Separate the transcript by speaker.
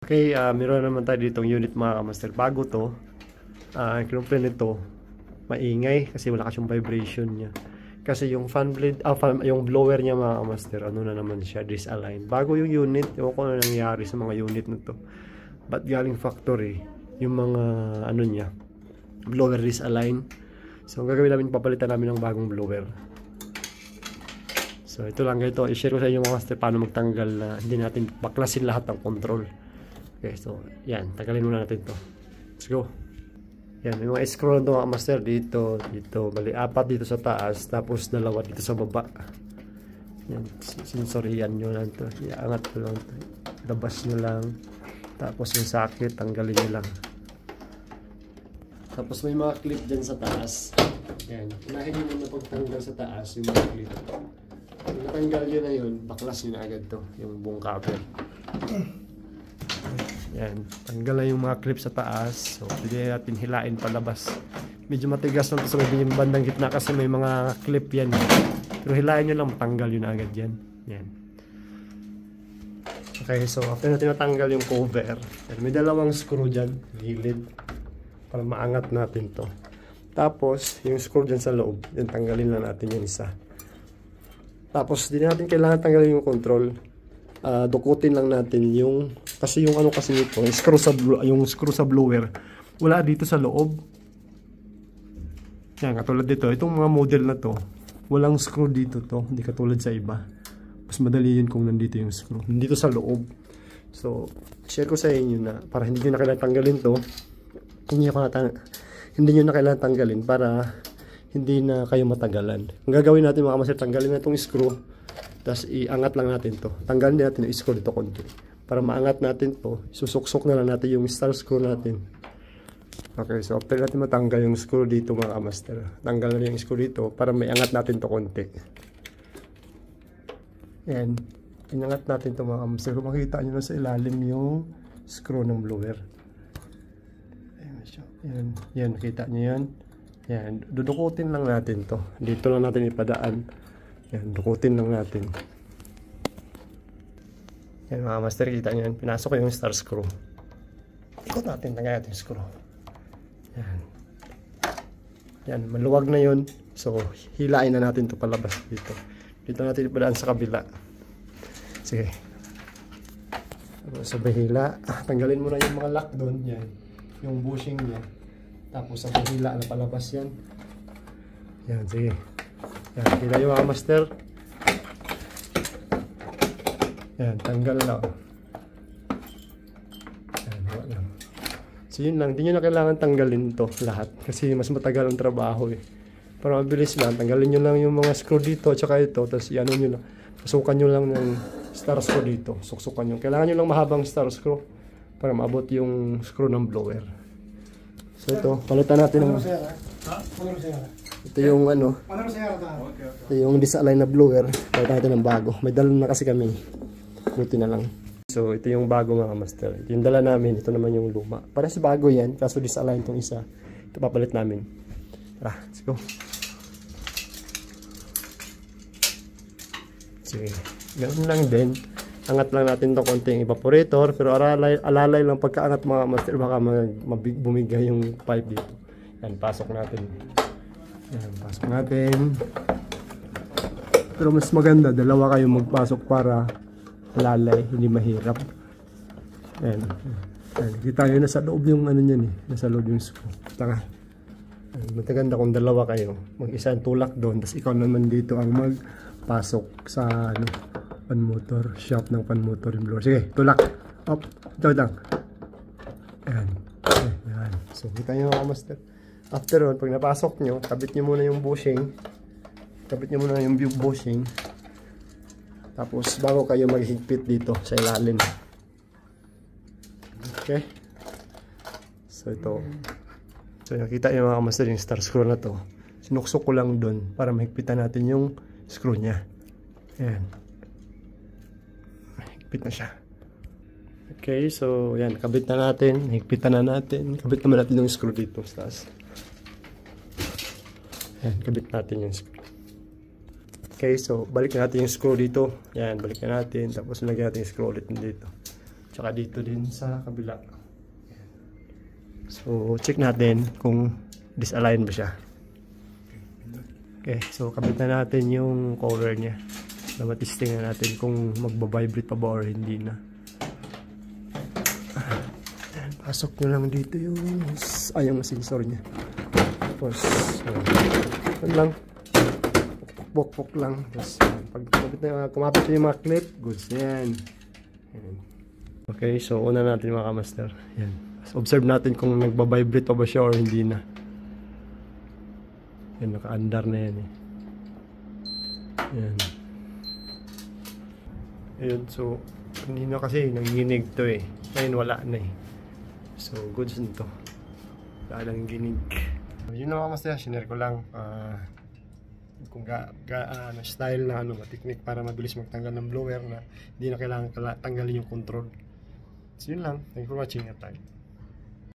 Speaker 1: Okay, meron naman tayo ditong unit mga kamaster. Bago to, kinumpre nito, maingay kasi wala kasi yung vibration niya. Kasi yung fan blade, yung blower niya mga kamaster, ano na naman siya, disalign. Bago yung unit, ewan ko na nangyari sa mga unit na to. But galing factory, yung mga ano niya, blower disalign. So ang gagawin namin, papalitan namin ng bagong blower. So ito lang ito, i-share ko sa inyo mga master paano magtanggal na hindi natin baklasin lahat ng control. Okay, so yan, tanggalin muna natin to. Let's go. Yan, may mga screw na mga master dito, bali 4 dito sa taas, tapos 2 dito sa baba. Yan, sinsorihan nyo lang to, iangat ko lang to, labas nyo lang, tapos yung sakit, tanggalin nyo lang. Tapos may mga clip dyan sa taas. Yan, unahin nyo muna pagtanggal sa taas yung mga clip. Kung natanggal nyo na yun, baklas nyo na agad to, yung buong cover. Yan, tanggal na yung mga clip sa taas. So, pwede natin hilain palabas. Medyo matigas lang ito sa may bandang gitna kasi may mga clip yan. Pero hilain nyo lang, matanggal yun agad yan. Yan. Okay, so after natin natanggal yung cover, yan, may 2 screw dyan, gilid, para maangat natin to. Tapos, yung screw dyan sa loob, yan, tanggalin lang natin yung isa. Tapos, di natin kailangan tanggalin yung control. Dukutin lang natin yung, kasi yung ano kasi nito, yung screw sa blower, wala dito sa loob. Yan, katulad dito, itong mga model na to, walang screw dito to, hindi katulad sa iba. Mas madali yun kung nandito yung screw, nandito sa loob. So, share ko sa inyo na, para hindi nyo na kailangan tanggalin to, hindi nyo na kailangan tanggalin para hindi na kayo matagalan. Ang gagawin natin mga master, tanggalin na itong screw, tapos iangat lang natin to. Tanggalin natin yung screw dito konti. Para maangat natin to, susuksok na lang natin yung star screw natin. Okay, so after natin matanggal yung screw dito mga master, tanggal na yung screw dito para may angat natin to konti. Yan, inangat natin to mga master. Kung makita nyo na sa ilalim yung screw ng blower. Yan, yan, nakita nyo yan. Yan, dudukutin lang natin to. Dito lang natin ipadaan. Yan, dukutin lang natin. Yan mga master, kita nyo yan. Pinasok ko yung star screw. Ikot natin, tanggal natin yung screw. Yan. Yan, maluwag na yun. So, hilain na natin to palabas dito. Dito natin ipadaan sa kabila. Sige. Sabay hila. Tanggalin mo na yung mga lock doon. Yan. Yung bushing niya. Tapos sabay hila na palabas yan. Yan, sige. Yan, hila yung mga master. Yan, tanggal na. Yan, wala. So yun lang, hindi nyo na kailangan tanggalin to lahat. Kasi mas matagal ang trabaho eh. Para mabilis lang, tanggalin nyo lang yung mga screw dito at saka ito. Tapos yan nyo lang. Pasukan nyo lang ng star screw dito. Suksukan nyo. Kailangan nyo lang mahabang star screw para maabot yung screw ng blower. So ito, palitan natin ng... Ito yung ano, ito yung disalign na blower. Palitan natin ng bago. May dala na kasi kami. Buti na lang. So ito yung bago mga master. Ito yung dala namin. Ito naman yung luma. Para sa bago yan, kaso disalign itong isa. Ito papalit namin. Tara, let's go. Sige, ganoon lang din. Angat lang natin itong konting evaporator. Pero alalay lang pagkaangat mga master. Baka bumigay yung pipe dito. Yan, pasok natin. Yan, pasok natin. Pero mas maganda, dalawa kayong magpasok para lalay, hindi mahirap. Yan. Yan. Kita nyo, nasa loob yung ano nyan eh. Nasa loob yung screw. Taka. Maganda kung dalawa kayo. Mag-isa ang tulak doon. Tapos ikaw naman dito ang magpasok sa ano, pan motor. Shop ng pan motor yung blower. Sige, tulak. Up. Ito lang. Yan. Okay, yan. So, kita nyo mga master. After all, pag napasok nyo, kabit nyo muna yung bushing. Kabit nyo muna yung bushing. Tapos, bago kayo maghigpit dito sa ilalim. Okay? So, ito. So, nakita nyo mga master yung star screw na to. Sinuksok ko lang dun para mahigpitan natin yung screw nya. Ayan. Higpit na siya. Okay, so, yan. Kabit na natin. Higpitan na natin. Kabit naman natin yung screw dito sa taas. Ayan, kabit natin yung screw. Okay, so balik natin yung screw dito. Yan, balik natin. Tapos lagyan natin yung screw ulit dito. Tsaka dito din sa kabila. So, check natin kung disalign ba siya. Okay, so kabit na natin yung cover niya. Na matisting na natin kung magbabibrate pa ba or hindi na. Pasok nyo lang dito yung sensor niya. Tapos, yun lang. Pok-pok lang. Tapos, pag kumapit yung mga clip, goods. Yan. Okay, so una natin mga kamaster. Yan. Observe natin kung nagbabibrate pa ba siya or hindi na. Yan, naka-andar na yan eh. Yan. Ayun, so kanina kasi nanginig to eh. Ngayon wala na eh. So, goods nito. Wala lang ginig. Yun na mga kamaster, sinare ko lang. Kung style na technique para mabilis magtanggal ng blower na hindi na kailangan tanggalin yung control. So yun lang. Thank you for watching at time.